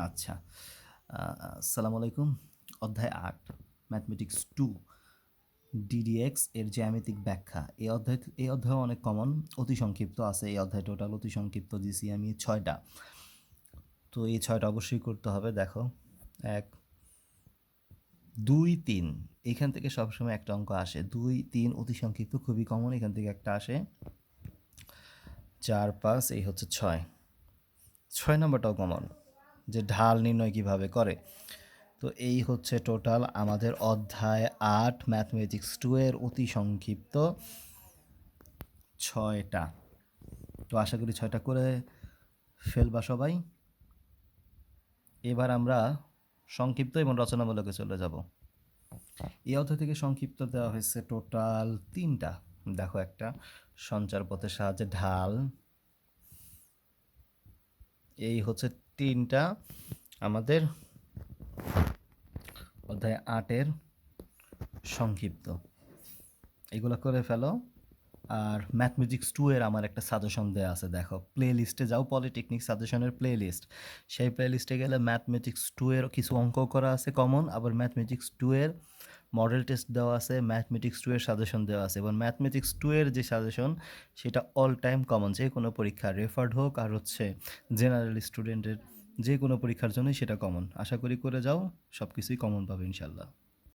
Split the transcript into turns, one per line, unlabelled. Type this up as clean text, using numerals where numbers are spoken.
আচ্ছা, আসসালামু আলাইকুম। অধ্যায় ৮ ম্যাথমেটিক্স 2 ডিডিএক্স এর জ্যামিতিক ব্যাখ্যা। এই অধ্যায় অনেক কমন, অতি সংক্ষিপ্ত আছে। এই অধ্যায় টোটাল অতি সংক্ষিপ্ত দিছি আমি ৬টা। তো এই ৬টা অবশ্যই করতে হবে। দেখো, ১, ২, ৩ এখান থেকে সবসময় একটা অঙ্ক আসে। ২, ৩ অতি সংক্ষিপ্ত, খুবই কমন, এখান থেকে একটা আসে। ৪, ৫ এই হচ্ছে ৬। ৬ নম্বরটাও কমন, যে ঢাল নির্ণয় কিভাবে করে। তো এই হচ্ছে টোটাল আমাদের অধ্যায় ৮ ম্যাথমেটিক্স 2 এর অতি সংক্ষিপ্ত ৬টা। তো আশা করি ৬টা করে ফেলবা সবাই। এবার আমরা সংক্ষিপ্ত এবং রচনামূলকে চলে যাব। এই অধ্যায় থেকে সংক্ষিপ্ত দেওয়া হয়েছে টোটাল 3টা। দেখো, একটা সঞ্চার পথের সাহায্যে ঢাল, এই হচ্ছে 3টা আমাদের অধ্যায় ৮-এর সংক্ষিপ্ত। এগুলো করে ফেলো। আর ম্যাথমেটিক্স 2 এর আমার একটা সাজেশন দেওয়া আছে। দেখো, প্লে লিস্টে যাও, পলিটেকনিক সাজেশনের প্লে লিস্ট। সেই প্লে লিস্টে গেলে ম্যাথমেটিক্স 2 এর কিছু অঙ্ক করা আছে কমন, আবার ম্যাথমেটিক্স 2 এর মডেল টেস্ট দেওয়া আছে, ম্যাথমেটিক্স 2 এর সাজেশন দেওয়া আছে। এবং ম্যাথমেটিক্স 2 এর যে সাজেশন, সেটা অল টাইম কমন, যে কোনো পরীক্ষা রেফার্ড হোক আর হচ্ছে জেনারেল স্টুডেন্টের যে কোনো পরীক্ষার জন্যই সেটা কমন। আশা করি করে যাও, সব কিছুই কমন পাবে ইনশাল্লাহ।